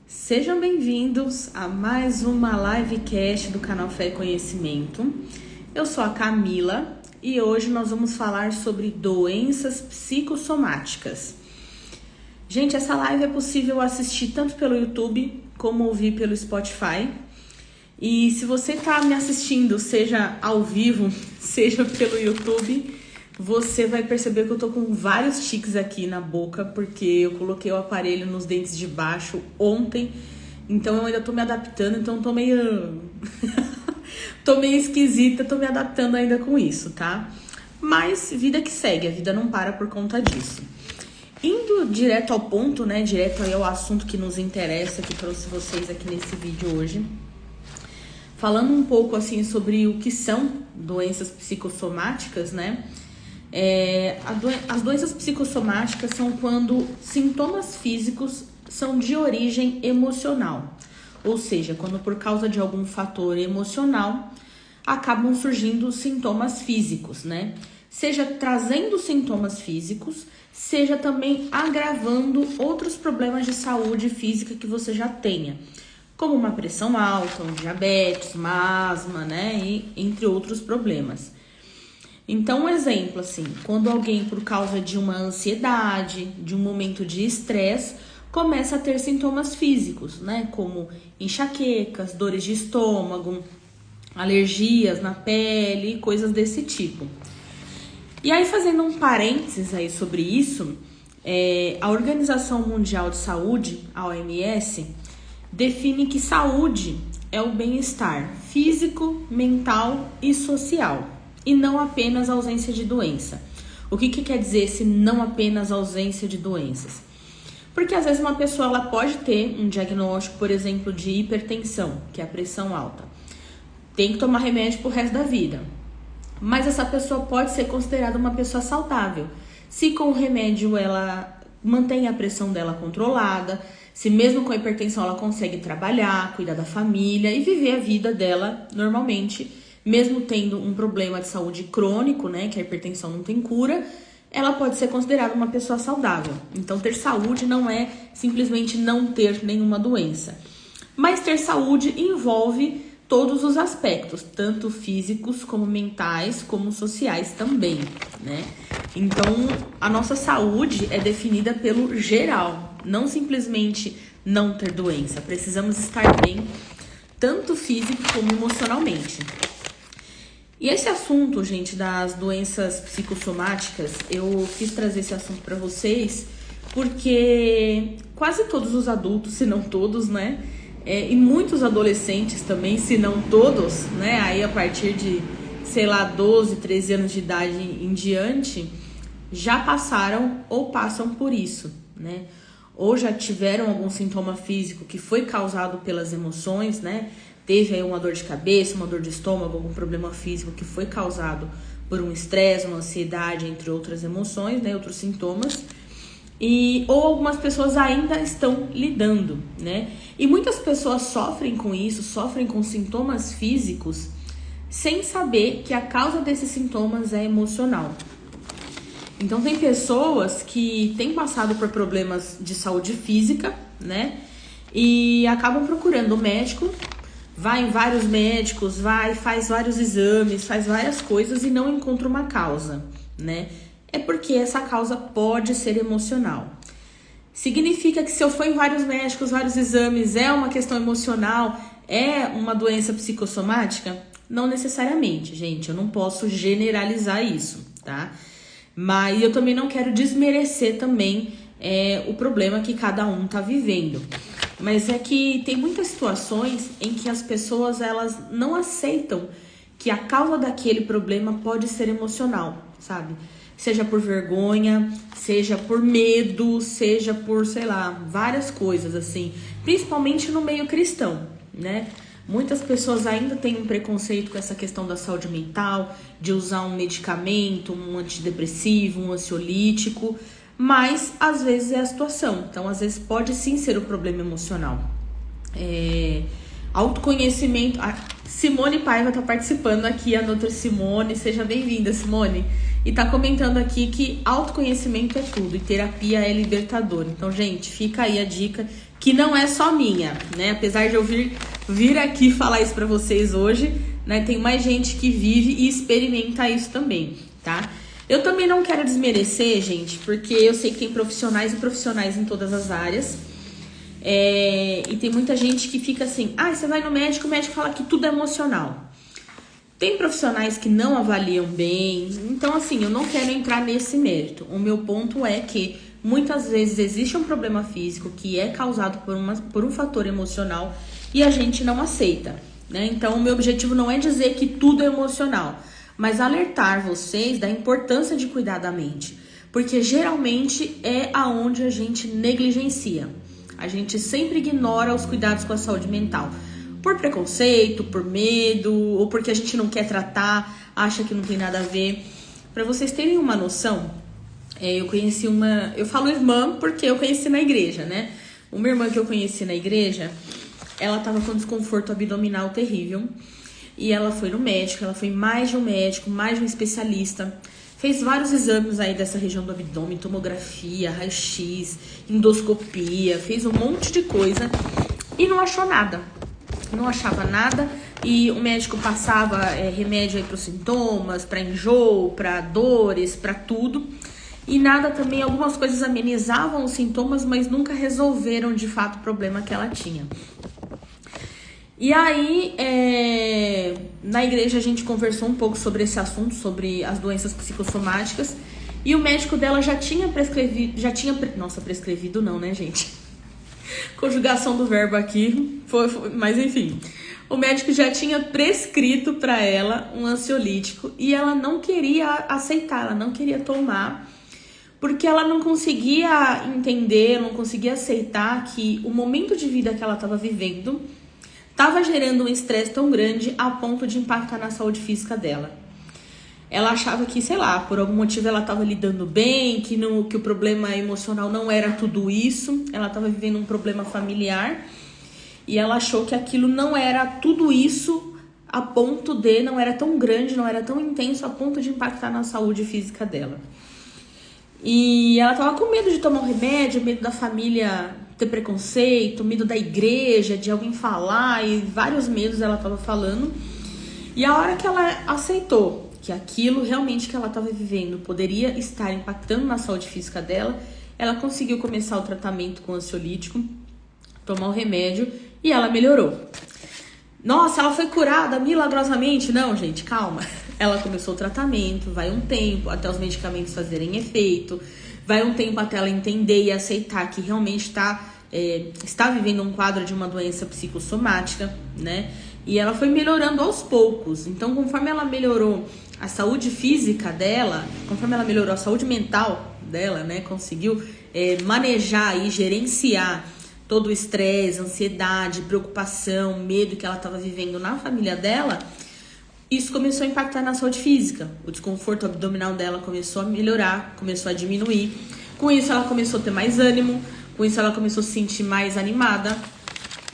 Sejam bem-vindos a mais uma livecast do canal Fé e Conhecimento. Eu sou a Camila e hoje nós vamos falar sobre doenças psicossomáticas. Gente, essa live é possível assistir tanto pelo YouTube como ouvir pelo Spotify. E se você está me assistindo, seja ao vivo, seja pelo YouTube, você vai perceber que eu tô com vários tiques aqui na boca, porque eu coloquei o aparelho nos dentes de baixo ontem, então eu ainda tô me adaptando, então tô meio tô meio esquisita, tô me adaptando ainda com isso, tá? Mas vida que segue, a vida não para por conta disso. Indo direto ao ponto, né, direto aí ao assunto que nos interessa, que trouxe vocês aqui nesse vídeo hoje, falando um pouco assim sobre o que são doenças psicossomáticas, né? As doenças psicossomáticas são quando sintomas físicos são de origem emocional, ou seja, quando por causa de algum fator emocional acabam surgindo sintomas físicos, né? Seja trazendo sintomas físicos, seja também agravando outros problemas de saúde física que você já tenha, como uma pressão alta, um diabetes, uma asma, né? E entre outros problemas. Então, um exemplo, assim, quando alguém, por causa de uma ansiedade, de um momento de estresse, começa a ter sintomas físicos, né? Como enxaquecas, dores de estômago, alergias na pele, coisas desse tipo. E aí, fazendo um parênteses aí sobre isso, a Organização Mundial de Saúde, a OMS, define que saúde é o bem-estar físico, mental e social, e não apenas ausência de doença. O que quer dizer esse não apenas ausência de doenças? Porque às vezes uma pessoa ela pode ter um diagnóstico, por exemplo, de hipertensão, que é a pressão alta. Tem que tomar remédio pro resto da vida. Mas essa pessoa pode ser considerada uma pessoa saudável, se com o remédio ela mantém a pressão dela controlada, se mesmo com a hipertensão ela consegue trabalhar, cuidar da família e viver a vida dela normalmente, mesmo tendo um problema de saúde crônico, né, que a hipertensão não tem cura, ela pode ser considerada uma pessoa saudável. Então, ter saúde não é simplesmente não ter nenhuma doença. Mas ter saúde envolve todos os aspectos, tanto físicos como mentais, como sociais também, né? Então, a nossa saúde é definida pelo geral, não simplesmente não ter doença. Precisamos estar bem, tanto físico como emocionalmente. E esse assunto, gente, das doenças psicossomáticas, eu quis trazer esse assunto para vocês porque quase todos os adultos, se não todos, né, e muitos adolescentes também, se não todos, né, aí a partir de, 12, 13 anos de idade em diante, já passaram ou passam por isso, né, ou já tiveram algum sintoma físico que foi causado pelas emoções, né, teve aí uma dor de cabeça, uma dor de estômago, algum problema físico que foi causado por um estresse, uma ansiedade, entre outras emoções, né, outros sintomas. Ou algumas pessoas ainda estão lidando, né? E muitas pessoas sofrem com isso, sofrem com sintomas físicos, sem saber que a causa desses sintomas é emocional. Então, tem pessoas que têm passado por problemas de saúde física, né? E acabam procurando o médico, vai em vários médicos, faz vários exames, faz várias coisas e não encontra uma causa, né? É porque essa causa pode ser emocional. Significa que se eu for em vários médicos, vários exames, é uma questão emocional, é uma doença psicossomática? Não necessariamente, gente, eu não posso generalizar isso, tá? Mas eu também não quero desmerecer também o problema que cada um tá vivendo. Mas é que tem muitas situações em que as pessoas elas não aceitam que a causa daquele problema pode ser emocional, sabe? Seja por vergonha, seja por medo, seja por, várias coisas assim. Principalmente no meio cristão, né? Muitas pessoas ainda têm um preconceito com essa questão da saúde mental, de usar um medicamento, um antidepressivo, um ansiolítico, mas às vezes é a situação. Então, às vezes pode sim ser o problema emocional. Autoconhecimento. A Simone Paiva tá participando aqui, a doutora Simone. Seja bem-vinda, Simone. E tá comentando aqui que autoconhecimento é tudo e terapia é libertador. Então, gente, fica aí a dica que não é só minha, né? Apesar de eu vir aqui falar isso pra vocês hoje, né? Tem mais gente que vive e experimenta isso também, tá? Eu também não quero desmerecer, gente, porque eu sei que tem profissionais e profissionais em todas as áreas. E tem muita gente que fica assim, você vai no médico, o médico fala que tudo é emocional. Tem profissionais que não avaliam bem, então assim, eu não quero entrar nesse mérito. O meu ponto é que muitas vezes existe um problema físico que é causado por um fator emocional e a gente não aceita, né? Então o meu objetivo não é dizer que tudo é emocional, mas alertar vocês da importância de cuidar da mente, porque geralmente é aonde a gente negligencia. A gente sempre ignora os cuidados com a saúde mental. Por preconceito, por medo, ou porque a gente não quer tratar, acha que não tem nada a ver. Para vocês terem uma noção, eu conheci eu falo irmã porque eu conheci na igreja, né? Uma irmã que eu conheci na igreja, ela tava com desconforto abdominal terrível. E ela foi no médico, ela foi mais de um médico, mais de um especialista. Fez vários exames aí dessa região do abdômen, tomografia, raio-x, endoscopia, fez um monte de coisa e não achou nada. Não achava nada e o médico passava remédio aí para os sintomas, para enjoo, para dores, para tudo. E nada também, algumas coisas amenizavam os sintomas, mas nunca resolveram de fato o problema que ela tinha. E aí, na igreja a gente conversou um pouco sobre esse assunto, sobre as doenças psicossomáticas. E o médico dela já tinha prescrevido, prescrevido não, né, gente? Conjugação do verbo aqui, mas enfim. O médico já tinha prescrito para ela um ansiolítico e ela não queria aceitar, ela não queria tomar, porque ela não conseguia entender, não conseguia aceitar que o momento de vida que ela estava vivendo estava gerando um estresse tão grande a ponto de impactar na saúde física dela. Ela achava que, sei lá, por algum motivo ela estava lidando bem, que o problema emocional não era tudo isso, ela estava vivendo um problema familiar e ela achou que aquilo não era tudo isso a ponto de, não era tão grande, não era tão intenso a ponto de impactar na saúde física dela. E ela estava com medo de tomar um remédio, medo da família ter preconceito, medo da igreja, de alguém falar, e vários medos ela estava falando. E a hora que ela aceitou que aquilo realmente que ela estava vivendo poderia estar impactando na saúde física dela, ela conseguiu começar o tratamento com ansiolítico, tomar o remédio e ela melhorou. Nossa, ela foi curada milagrosamente? Não, gente, calma. Ela começou o tratamento, vai um tempo até os medicamentos fazerem efeito, vai um tempo até ela entender e aceitar que realmente está vivendo um quadro de uma doença psicossomática, né? E ela foi melhorando aos poucos. Então, conforme ela melhorou a saúde física dela, conforme ela melhorou a saúde mental dela, né? Conseguiu manejar e gerenciar todo o estresse, ansiedade, preocupação, medo que ela estava vivendo na família dela, isso começou a impactar na saúde física. O desconforto abdominal dela começou a melhorar, começou a diminuir. Com isso, ela começou a ter mais ânimo. Com isso, ela começou a se sentir mais animada,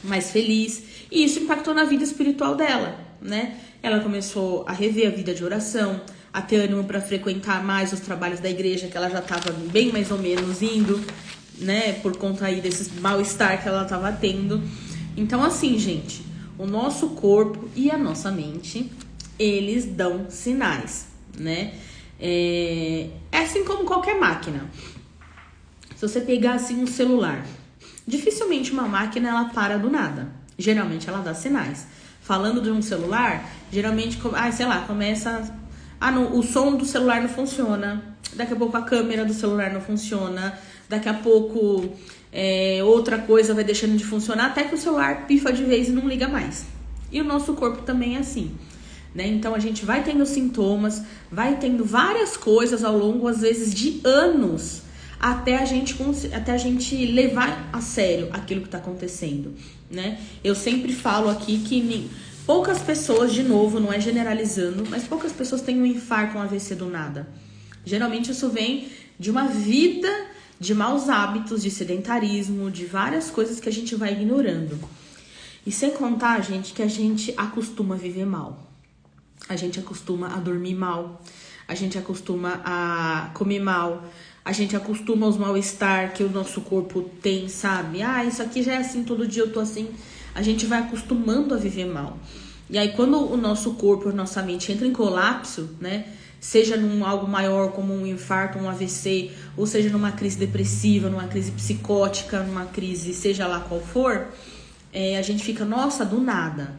mais feliz. E isso impactou na vida espiritual dela, né? Ela começou a rever a vida de oração, a ter ânimo para frequentar mais os trabalhos da igreja, que ela já estava bem mais ou menos indo, né? Por conta aí desse mal-estar que ela estava tendo. Então, assim, gente, o nosso corpo e a nossa mente, eles dão sinais, né? É assim como qualquer máquina. Se você pegar assim um celular, dificilmente uma máquina ela para do nada. Geralmente ela dá sinais. Falando de um celular, geralmente, começa... o som do celular não funciona. Daqui a pouco a câmera do celular não funciona. Daqui a pouco outra coisa vai deixando de funcionar, até que o celular pifa de vez e não liga mais. E o nosso corpo também é assim, né? Então a gente vai tendo sintomas, vai tendo várias coisas ao longo, às vezes, de anos, até a gente levar a sério aquilo que está acontecendo, né? Eu sempre falo aqui que poucas pessoas, de novo, não é generalizando, mas poucas pessoas têm um infarto, um AVC do nada. Geralmente isso vem de uma vida de maus hábitos, de sedentarismo, de várias coisas que a gente vai ignorando. E sem contar, gente, que a gente acostuma a viver mal. A gente acostuma a dormir mal. A gente acostuma a comer mal. A gente acostuma aos mal-estar que o nosso corpo tem, sabe? Ah, isso aqui já é assim, todo dia eu tô assim. A gente vai acostumando a viver mal. E aí, quando o nosso corpo, a nossa mente entra em colapso, né? Seja num algo maior como um infarto, um AVC, ou seja numa crise depressiva, numa crise psicótica, numa crise seja lá qual for, a gente fica, nossa, do nada.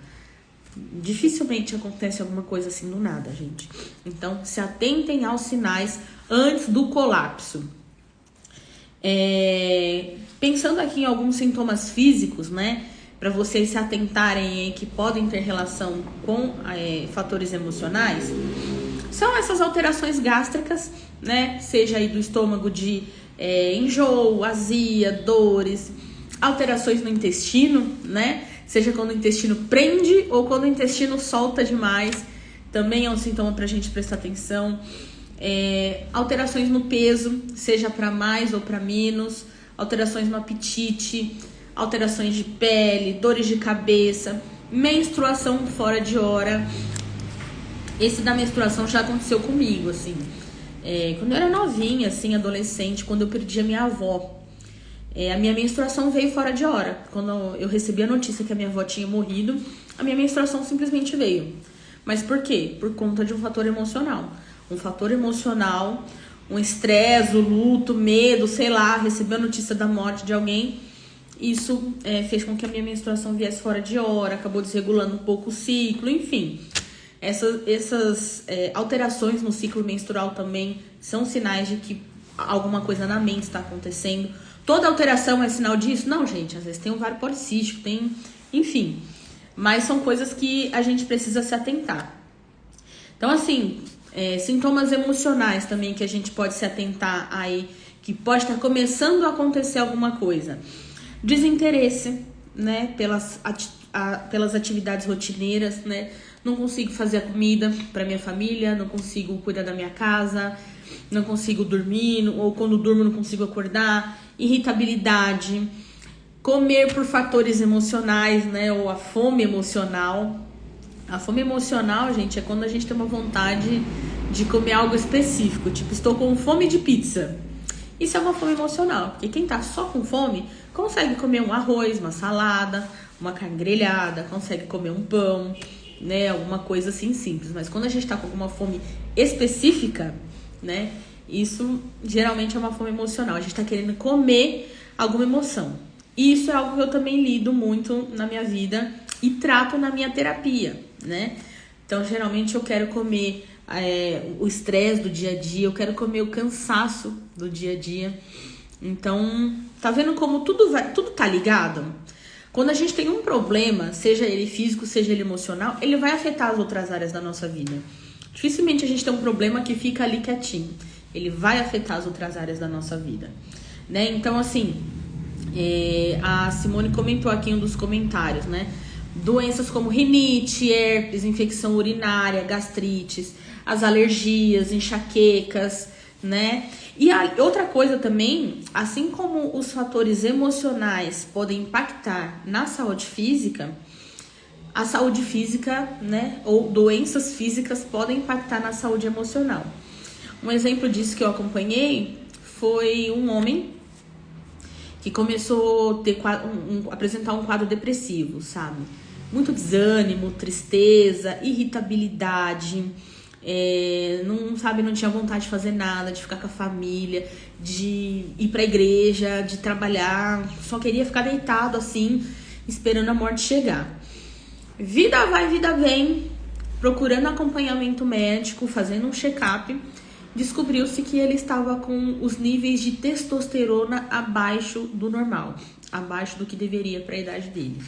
Dificilmente acontece alguma coisa assim do nada, gente. Então, se atentem aos sinais antes do colapso. Pensando aqui em alguns sintomas físicos, né? Para vocês se atentarem que podem ter relação com fatores emocionais, são essas alterações gástricas, né? Seja aí do estômago de enjoo, azia, dores, alterações no intestino, né? Seja quando o intestino prende ou quando o intestino solta demais, também é um sintoma para a gente prestar atenção. Alterações no peso, seja para mais ou para menos, alterações no apetite, alterações de pele, dores de cabeça, menstruação fora de hora. Esse da menstruação já aconteceu comigo, assim. Quando eu era novinha, assim, adolescente, quando eu perdi a minha avó. A minha menstruação veio fora de hora. Quando eu recebi a notícia que a minha avó tinha morrido, a minha menstruação simplesmente veio. Mas por quê? Por conta de um fator emocional. Um fator emocional, um estresse, o luto, medo, sei lá, receber a notícia da morte de alguém. Isso fez com que a minha menstruação viesse fora de hora, acabou desregulando um pouco o ciclo, enfim. Essas alterações no ciclo menstrual também são sinais de que alguma coisa na mente está acontecendo. Toda alteração é sinal disso? Não, gente. Às vezes tem um ovário policístico, enfim. Mas são coisas que a gente precisa se atentar. Então, assim, sintomas emocionais também que a gente pode se atentar aí, que pode estar começando a acontecer alguma coisa. Desinteresse, né, pelas atividades rotineiras, né? Não consigo fazer a comida para minha família, não consigo cuidar da minha casa, não consigo dormir, ou quando durmo não consigo acordar. Irritabilidade, comer por fatores emocionais, né? Ou a fome emocional. A fome emocional, gente, é quando a gente tem uma vontade de comer algo específico. Tipo, estou com fome de pizza. Isso é uma fome emocional, porque quem tá só com fome consegue comer um arroz, uma salada, uma carne grelhada, consegue comer um pão, né? Alguma coisa assim simples. Mas quando a gente tá com alguma fome específica, né? Isso geralmente é uma fome emocional. A gente tá querendo comer alguma emoção. E isso é algo que eu também lido muito na minha vida e trato na minha terapia, né? Então, geralmente eu quero comer o estresse do dia a dia, eu quero comer o cansaço do dia a dia. Então, tá vendo como tudo tá ligado? Quando a gente tem um problema, seja ele físico, seja ele emocional, ele vai afetar as outras áreas da nossa vida. Dificilmente a gente tem um problema que fica ali quietinho. Ele vai afetar as outras áreas da nossa vida, né? Então, assim, a Simone comentou aqui em um dos comentários, né? Doenças como rinite, herpes, infecção urinária, gastrites, as alergias, enxaquecas, né? E outra coisa também, assim como os fatores emocionais podem impactar na saúde física, a saúde física, né, ou doenças físicas podem impactar na saúde emocional. Um exemplo disso que eu acompanhei foi um homem que começou a apresentar um quadro depressivo, sabe? Muito desânimo, tristeza, irritabilidade, não tinha vontade de fazer nada, de ficar com a família, de ir pra igreja, de trabalhar, só queria ficar deitado assim, esperando a morte chegar. Vida vai, vida vem, procurando acompanhamento médico, fazendo um check-up, descobriu-se que ele estava com os níveis de testosterona abaixo do normal, abaixo do que deveria para a idade dele.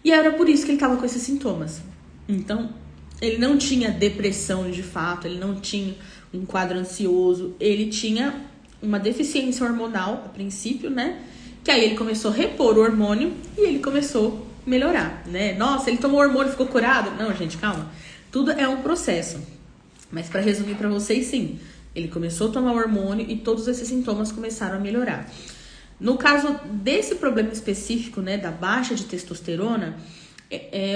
E era por isso que ele estava com esses sintomas. Então, ele não tinha depressão de fato, ele não tinha um quadro ansioso, ele tinha uma deficiência hormonal, a princípio, né? Que aí ele começou a repor o hormônio e ele começou a melhorar, né? Nossa, ele tomou hormônio e ficou curado? Não, gente, calma. Tudo é um processo. Mas para resumir para vocês, sim, ele começou a tomar hormônio e todos esses sintomas começaram a melhorar. No caso desse problema específico, né, da baixa de testosterona,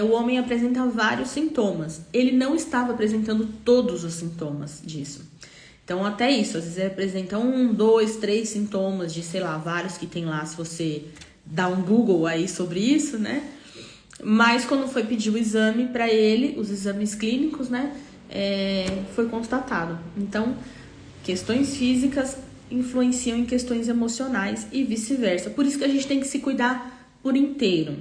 o homem apresenta vários sintomas. Ele não estava apresentando todos os sintomas disso. Então, até isso, às vezes ele apresenta 1, 2, 3 sintomas de, sei lá, vários que tem lá, se você dá um Google aí sobre isso, né? Mas quando foi pedir o exame para ele, os exames clínicos, né, foi constatado. Então, questões físicas influenciam em questões emocionais e vice-versa. Por isso que a gente tem que se cuidar por inteiro.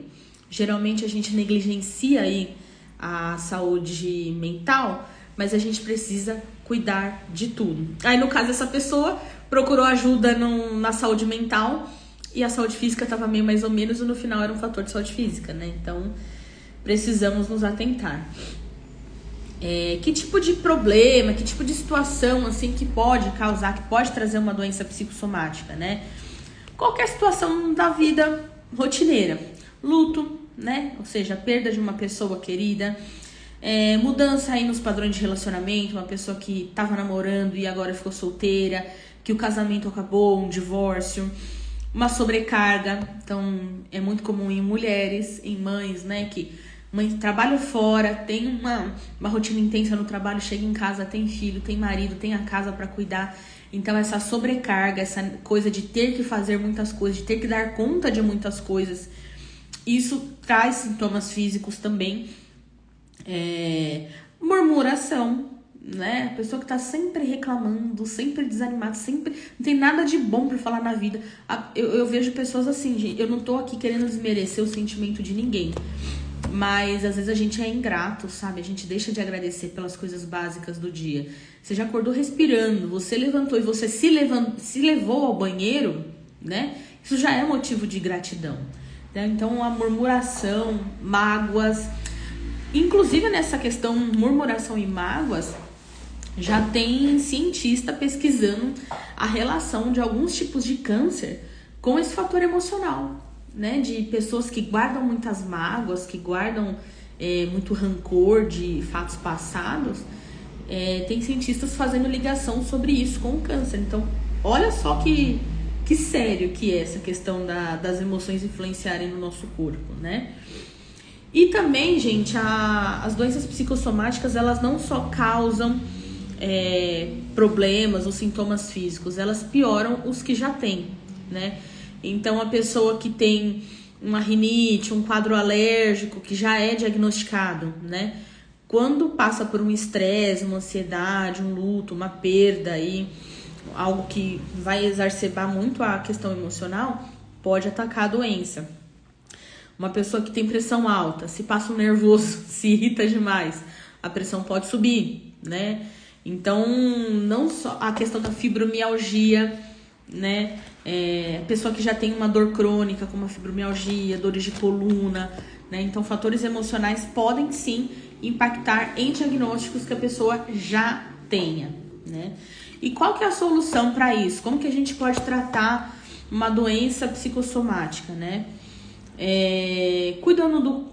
Geralmente a gente negligencia aí a saúde mental, mas a gente precisa cuidar de tudo. Aí, no caso, essa pessoa procurou ajuda na saúde mental e a saúde física estava meio mais ou menos, e no final era um fator de saúde física, né? Então, precisamos nos atentar. Que tipo de problema, que tipo de situação, assim, que pode causar, que pode trazer uma doença psicossomática, né? Qualquer situação da vida rotineira. Luto, né? Ou seja, a perda de uma pessoa querida, mudança aí nos padrões de relacionamento, uma pessoa que estava namorando e agora ficou solteira, que o casamento acabou, um divórcio, uma sobrecarga. Então, é muito comum em mulheres, em mães, né, que mãe trabalha fora, tem uma rotina intensa no trabalho, chega em casa, tem filho, tem marido, tem a casa para cuidar. Então, essa sobrecarga, essa coisa de ter que fazer muitas coisas, de ter que dar conta de muitas coisas, isso traz sintomas físicos também. Murmuração, né? A pessoa que tá sempre reclamando, sempre desanimada, sempre não tem nada de bom pra falar na vida. Eu vejo pessoas assim, gente, eu não tô aqui querendo desmerecer o sentimento de ninguém, mas às vezes a gente é ingrato, sabe? A gente deixa de agradecer pelas coisas básicas do dia. Você já acordou respirando, você levantou e você se levou ao banheiro, né? Isso já é motivo de gratidão, né? Então, a murmuração, mágoas, inclusive nessa questão murmuração e mágoas, já tem cientista pesquisando a relação de alguns tipos de câncer com esse fator emocional, né? De pessoas que guardam muitas mágoas, que guardam muito rancor de fatos passados. Tem cientistas fazendo ligação sobre isso com o câncer. Então, olha só que sério que é essa questão das emoções influenciarem no nosso corpo, né? E também, gente, as doenças psicossomáticas, elas não só causam problemas ou sintomas físicos, elas pioram os que já têm, né? Então, a pessoa que tem uma rinite, um quadro alérgico, que já é diagnosticado, né? Quando passa por um estresse, uma ansiedade, um luto, uma perda aí, algo que vai exacerbar muito a questão emocional, pode atacar a doença. Uma pessoa que tem pressão alta, se passa um nervoso, se irrita demais, a pressão pode subir, né? Então, não só a questão da fibromialgia, né? A pessoa que já tem uma dor crônica, como a fibromialgia, dores de coluna, né? Então, fatores emocionais podem sim impactar em diagnósticos que a pessoa já tenha, né? E qual que é a solução para isso? Como que a gente pode tratar uma doença psicossomática, né?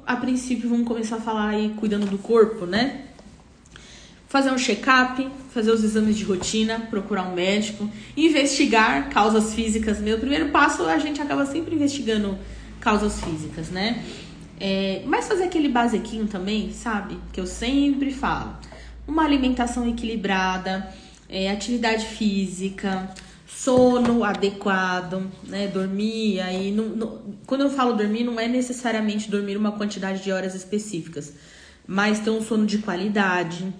A princípio, vamos começar a falar aí, cuidando do corpo, né? Fazer um check-up, fazer os exames de rotina, procurar um médico, investigar causas físicas mesmo. O primeiro passo, a gente acaba sempre investigando causas físicas, né? Mas fazer aquele basiquinho também, sabe? Que eu sempre falo. Uma alimentação equilibrada, atividade física, sono adequado, né? Dormir, aí quando eu falo dormir, não é necessariamente dormir uma quantidade de horas específicas, mas ter um sono de qualidade,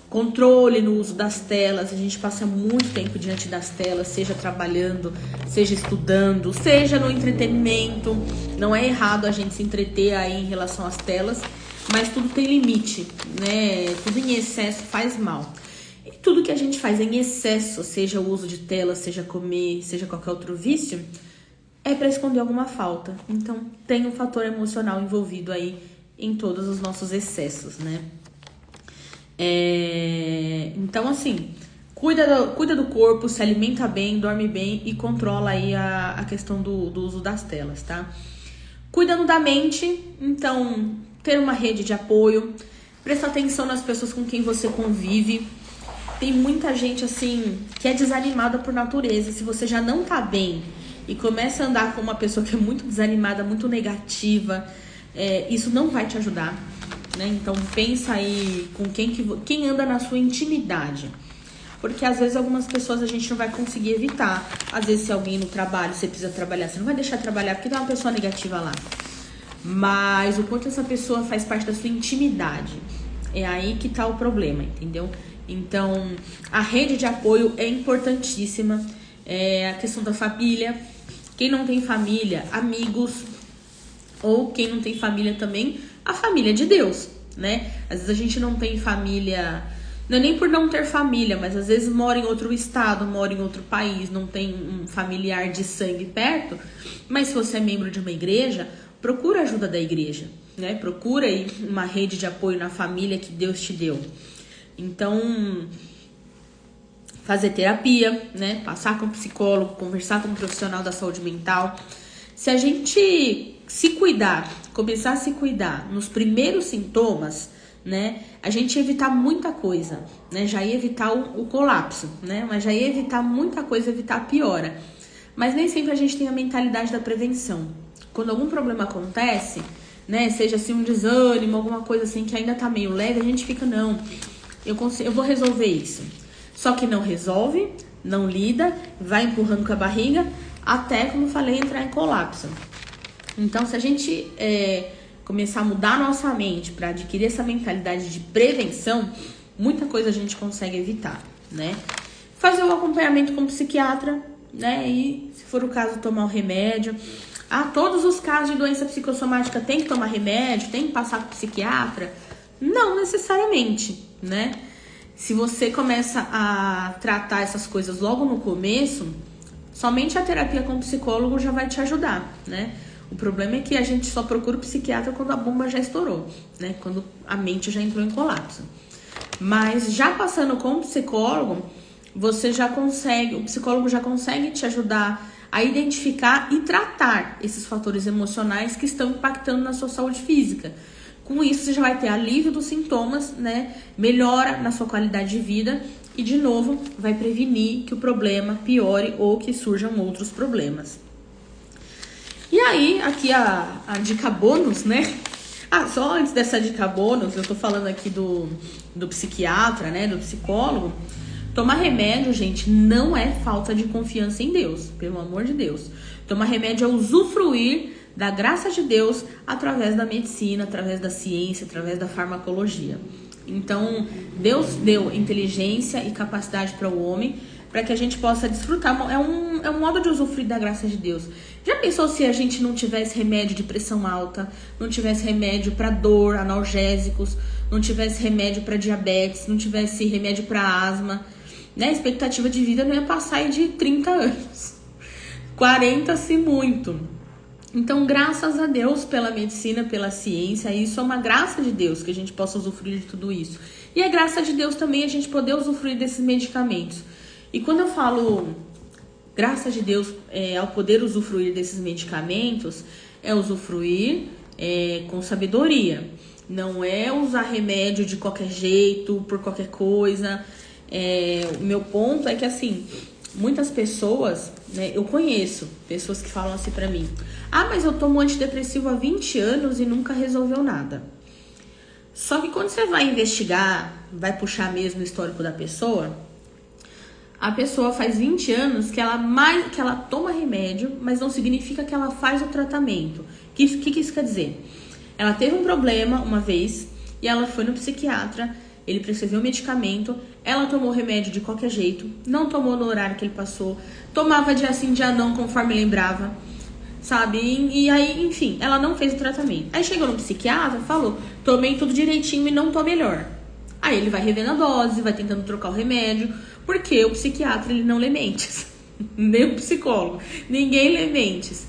controle no uso das telas. A gente passa muito tempo diante das telas, seja trabalhando, seja estudando, seja no entretenimento. Não é errado a gente se entreter aí em relação às telas, mas tudo tem limite, né? Tudo em excesso faz mal. E tudo que a gente faz em excesso, seja o uso de telas, seja comer, seja qualquer outro vício, é para esconder alguma falta. Então, tem um fator emocional envolvido aí em todos os nossos excessos, né? Então, assim, cuida do corpo, se alimenta bem, dorme bem e controla aí a questão do uso das telas, tá? Cuidando da mente, então, ter uma rede de apoio, prestar atenção nas pessoas com quem você convive. Tem muita gente, assim, que é desanimada por natureza. Se você já não tá bem e começa a andar com uma pessoa que é muito desanimada, muito negativa, isso não vai te ajudar, né? Então, pensa aí com quem anda na sua intimidade. Porque às vezes algumas pessoas a gente não vai conseguir evitar. Às vezes se alguém no trabalho, você precisa trabalhar, você não vai deixar trabalhar porque tem uma pessoa negativa lá. Mas o quanto essa pessoa faz parte da sua intimidade. É aí que tá o problema, entendeu? Então, a rede de apoio é importantíssima. É a questão da família. Quem não tem família, amigos. Ou quem não tem família também, a família de Deus, né? Às vezes a gente não tem família, não é nem por não ter família, mas às vezes mora em outro estado, mora em outro país, não tem um familiar de sangue perto. Mas se você é membro de uma igreja, procura a ajuda da igreja, né? Procura aí uma rede de apoio na família que Deus te deu. Então, fazer terapia, né? Passar com um psicólogo, conversar com um profissional da saúde mental. Se a gente se cuidar, começar a se cuidar nos primeiros sintomas, né? A gente ia evitar muita coisa, né? Já ia evitar o colapso, né? Mas já ia evitar muita coisa, evitar a piora. Mas nem sempre a gente tem a mentalidade da prevenção. Quando algum problema acontece, né? Seja assim um desânimo, alguma coisa assim que ainda tá meio leve, a gente fica, não, eu vou resolver isso. Só que não resolve, não lida, vai empurrando com a barriga, até, como falei, entrar em colapso. Então, se a gente começar a mudar a nossa mente para adquirir essa mentalidade de prevenção, muita coisa a gente consegue evitar, né? Fazer o acompanhamento com o psiquiatra, né? E, se for o caso, tomar o remédio. Todos os casos de doença psicossomática tem que tomar remédio, tem que passar com o psiquiatra? Não necessariamente, né? Se você começa a tratar essas coisas logo no começo, somente a terapia com o psicólogo já vai te ajudar, né? O problema é que a gente só procura o psiquiatra quando a bomba já estourou, né? Quando a mente já entrou em colapso. Mas já passando com o psicólogo, o psicólogo já consegue te ajudar a identificar e tratar esses fatores emocionais que estão impactando na sua saúde física. Com isso, você já vai ter alívio dos sintomas, né? Melhora na sua qualidade de vida e, de novo, vai prevenir que o problema piore ou que surjam outros problemas. E aí, aqui a dica bônus, né? Só antes dessa dica bônus, eu tô falando aqui do psiquiatra, né? Do psicólogo. Tomar remédio, gente, não é falta de confiança em Deus, pelo amor de Deus. Tomar remédio é usufruir da graça de Deus através da medicina, através da ciência, através da farmacologia. Então, Deus deu inteligência e capacidade para o homem para que a gente possa desfrutar. É um modo de usufruir da graça de Deus. Já pensou se a gente não tivesse remédio de pressão alta, não tivesse remédio para dor, analgésicos, não tivesse remédio para diabetes, não tivesse remédio para asma, né? A expectativa de vida não ia passar aí de 30 anos. 40 se muito. Então, graças a Deus pela medicina, pela ciência, isso é uma graça de Deus que a gente possa usufruir de tudo isso. E é graça de Deus também a gente poder usufruir desses medicamentos. E quando eu falo graça de Deus ao poder usufruir desses medicamentos, é usufruir com sabedoria. Não é usar remédio de qualquer jeito, por qualquer coisa. O meu ponto é que, assim, muitas pessoas, né, eu conheço pessoas que falam assim pra mim: mas eu tomo antidepressivo há 20 anos e nunca resolveu nada. Só que quando você vai investigar, vai puxar mesmo o histórico da pessoa, a pessoa faz 20 anos que ela toma remédio, mas não significa que ela faz o tratamento. O que isso quer dizer? Ela teve um problema uma vez e ela foi no psiquiatra, ele prescreveu medicamento, ela tomou remédio de qualquer jeito, não tomou no horário que ele passou, tomava dia sim, dia não, conforme lembrava, sabe? E aí, enfim, ela não fez o tratamento. Aí chegou no psiquiatra, falou: tomei tudo direitinho e não tô melhor. Aí ele vai revendo a dose, vai tentando trocar o remédio, porque o psiquiatra, ele não lê mentes. Nem o psicólogo, ninguém lê mentes.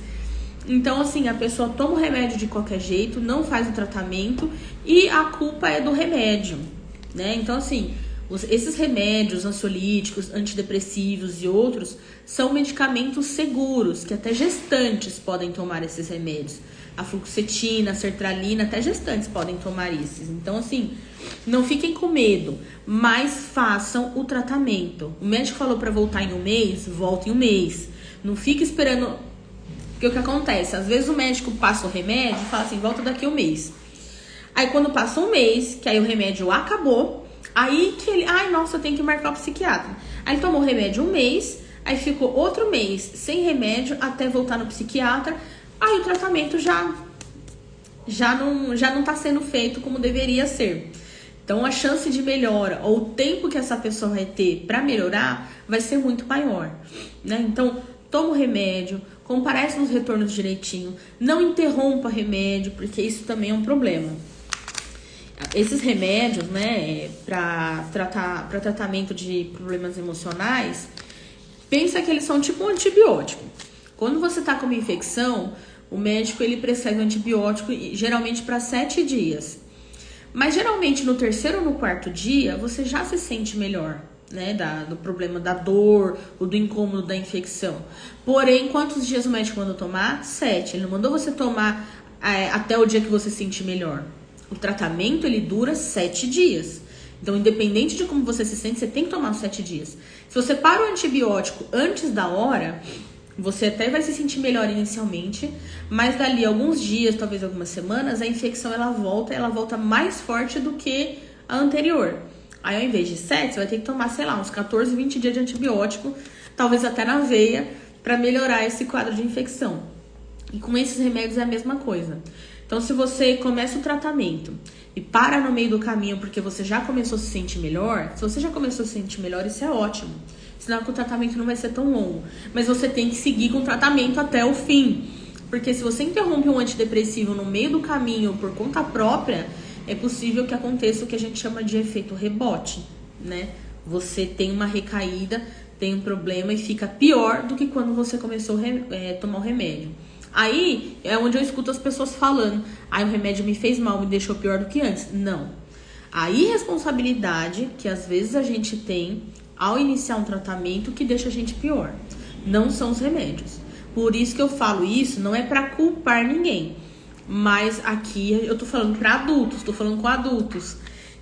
Então, assim, a pessoa toma o remédio de qualquer jeito, não faz o tratamento e a culpa é do remédio, né? Então, assim, esses remédios ansiolíticos, antidepressivos e outros são medicamentos seguros, que até gestantes podem tomar esses remédios. A fluoxetina, a sertralina, até gestantes podem tomar esses. Então, assim, não fiquem com medo, mas façam o tratamento. O médico falou para voltar em um mês, volte em um mês. Não fique esperando. Porque o que acontece? Às vezes o médico passa o remédio e fala assim: volta daqui a um mês. Aí quando passa um mês, que aí o remédio acabou, Aí que ele, ai, nossa, eu tenho que marcar o psiquiatra. Aí ele tomou remédio um mês, aí ficou outro mês sem remédio até voltar no psiquiatra. Aí o tratamento já não tá sendo feito como deveria ser. Então a chance de melhora ou o tempo que essa pessoa vai ter para melhorar vai ser muito maior, né? Então toma o remédio, comparece nos retornos direitinho, não interrompa remédio, porque isso também é um problema. Esses remédios, né, para tratamento de problemas emocionais, pensa que eles são tipo um antibiótico. Quando você tá com uma infecção, o médico ele prescreve um antibiótico geralmente para 7 dias. Mas geralmente no terceiro ou no quarto dia você já se sente melhor, né, do problema da dor ou do incômodo da infecção. Porém, quantos dias o médico mandou tomar? 7. Ele não mandou você tomar até o dia que você se sentir melhor. O tratamento ele dura 7 dias. Então, independente de como você se sente, você tem que tomar os 7 dias. Se você para o antibiótico antes da hora, você até vai se sentir melhor inicialmente, mas dali alguns dias, talvez algumas semanas, a infecção ela volta mais forte do que a anterior. Aí ao invés de 7, você vai ter que tomar, sei lá, uns 14, 20 dias de antibiótico, talvez até na veia, para melhorar esse quadro de infecção. E com esses remédios é a mesma coisa. Então, se você começa o tratamento e para no meio do caminho porque você já começou a se sentir melhor, se você já começou a se sentir melhor, isso é ótimo. Senão que o tratamento não vai ser tão longo. Mas você tem que seguir com o tratamento até o fim. Porque se você interrompe um antidepressivo no meio do caminho por conta própria, é possível que aconteça o que a gente chama de efeito rebote, né? Você tem uma recaída, tem um problema e fica pior do que quando você começou a tomar o remédio. Aí é onde eu escuto as pessoas falando: o remédio me fez mal, me deixou pior do que antes. Não. A irresponsabilidade que às vezes a gente tem ao iniciar um tratamento que deixa a gente pior. Não são os remédios. Por isso que eu falo isso, não é para culpar ninguém. Mas aqui eu tô falando para adultos, tô falando com adultos.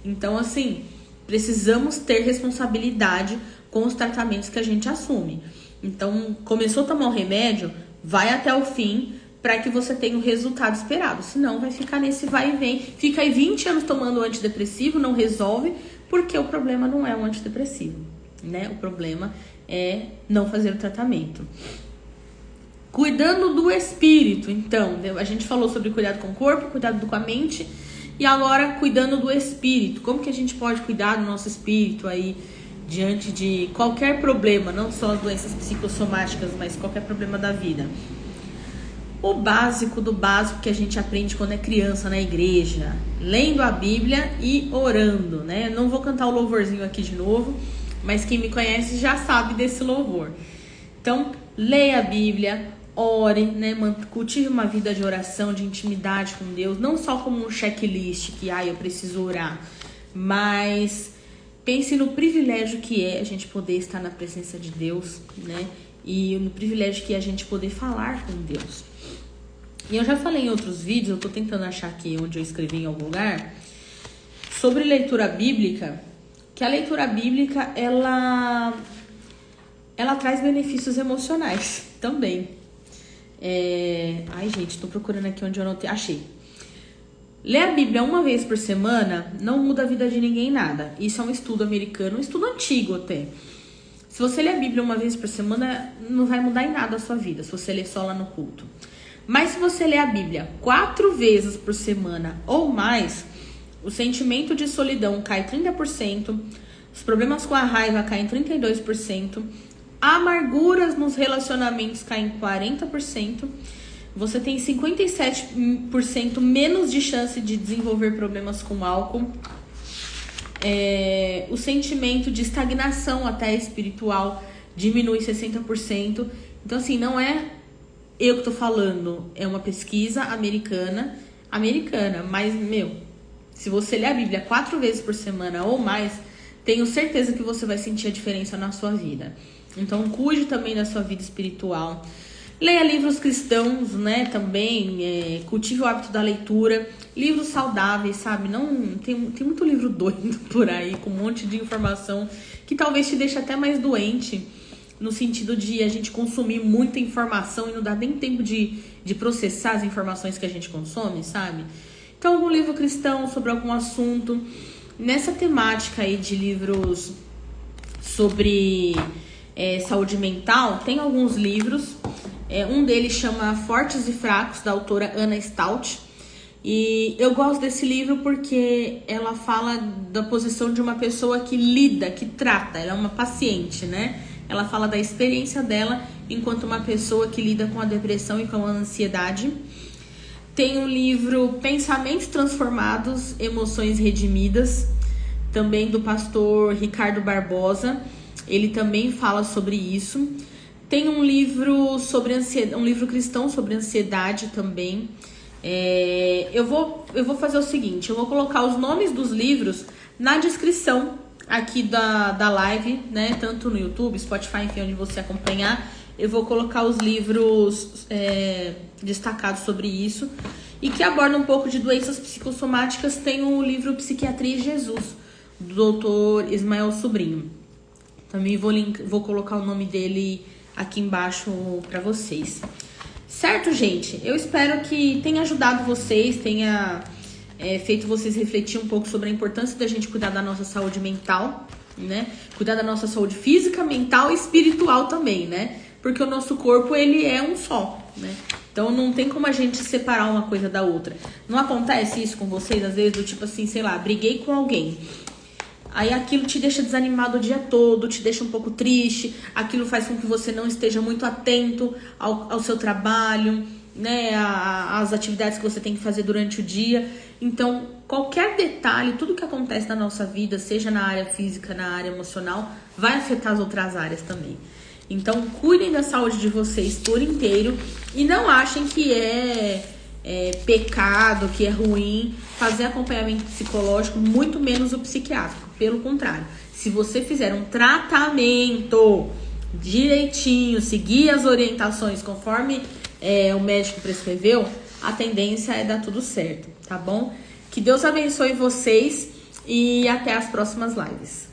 Então, assim, precisamos ter responsabilidade com os tratamentos que a gente assume. Então, começou a tomar o remédio, vai até o fim para que você tenha o resultado esperado. Senão vai ficar nesse vai e vem. Fica aí 20 anos tomando antidepressivo, não resolve, porque o problema não é o antidepressivo, né? O problema é não fazer o tratamento. Cuidando do espírito, então, a gente falou sobre cuidado com o corpo, cuidado com a mente, e agora cuidando do espírito. Como que a gente pode cuidar do nosso espírito aí diante de qualquer problema, não só as doenças psicossomáticas, mas qualquer problema da vida? O básico do básico que a gente aprende quando é criança na igreja, lendo a Bíblia e orando, né? Não vou cantar o louvorzinho aqui de novo, mas quem me conhece já sabe desse louvor. Então, leia a Bíblia, ore, né? Cultive uma vida de oração, de intimidade com Deus, não só como um checklist que eu preciso orar, mas pense no privilégio que é a gente poder estar na presença de Deus, né? E no privilégio que é a gente poder falar com Deus. E eu já falei em outros vídeos, eu tô tentando achar aqui onde eu escrevi em algum lugar, sobre leitura bíblica, que a leitura bíblica, ela traz benefícios emocionais também. Ai, gente, tô procurando aqui onde eu anotei. Achei. Ler a Bíblia uma vez por semana não muda a vida de ninguém nada. Isso é um estudo americano, um estudo antigo até. Se você ler a Bíblia uma vez por semana, não vai mudar em nada a sua vida, se você ler só lá no culto. Mas se você ler a Bíblia 4 vezes por semana ou mais, o sentimento de solidão cai 30%, os problemas com a raiva caem 32%, amarguras nos relacionamentos caem 40%, você tem 57% menos de chance de desenvolver problemas com álcool, o sentimento de estagnação até espiritual diminui 60%. Então, assim, não é eu que tô falando, é uma pesquisa americana, mas, se você ler a Bíblia 4 vezes por semana ou mais, tenho certeza que você vai sentir a diferença na sua vida. Então, cuide também da sua vida espiritual. Leia livros cristãos, né, também, cultive o hábito da leitura, livros saudáveis, sabe? Não tem muito livro doido por aí, com um monte de informação que talvez te deixe até mais doente, no sentido de a gente consumir muita informação e não dá nem tempo de processar as informações que a gente consome, sabe? Então, algum livro cristão sobre algum assunto. nessa temática aí de livros sobre saúde mental, tem alguns livros. Um deles chama Fortes e Fracos, da autora Anna Stout. E eu gosto desse livro porque ela fala da posição de uma pessoa que lida, que trata, ela é uma paciente, né? Ela fala da experiência dela enquanto uma pessoa que lida com a depressão e com a ansiedade. Tem o livro Pensamentos Transformados, Emoções Redimidas, também do pastor Ricardo Barbosa. Ele também fala sobre isso. Tem um livro sobre ansiedade, um livro cristão sobre ansiedade também. Eu vou fazer o seguinte, eu vou colocar os nomes dos livros na descrição aqui da live, né? Tanto no YouTube, Spotify, enfim, onde você acompanhar. Eu vou colocar os livros destacados sobre isso e que abordam um pouco de doenças psicossomáticas. Tem o livro Psiquiatria e Jesus, do Dr. Ismael Sobrinho. Também vou colocar o nome dele aqui embaixo para vocês. Certo, gente? Eu espero que tenha ajudado vocês, tenha feito vocês refletir um pouco sobre a importância da gente cuidar da nossa saúde mental, né? Cuidar da nossa saúde física, mental e espiritual também, né? Porque o nosso corpo, ele é um só, né? Então não tem como a gente separar uma coisa da outra. Não acontece isso com vocês, às vezes, do tipo assim, sei lá, briguei com alguém. Aí aquilo te deixa desanimado o dia todo, te deixa um pouco triste, aquilo faz com que você não esteja muito atento ao seu trabalho, né, às atividades que você tem que fazer durante o dia. Então, qualquer detalhe, tudo que acontece na nossa vida, seja na área física, na área emocional, vai afetar as outras áreas também. Então, cuidem da saúde de vocês por inteiro e não achem que é pecado, que é ruim fazer acompanhamento psicológico, muito menos o psiquiátrico. Pelo contrário, se você fizer um tratamento direitinho, seguir as orientações conforme o médico prescreveu, a tendência é dar tudo certo, tá bom? Que Deus abençoe vocês e até as próximas lives.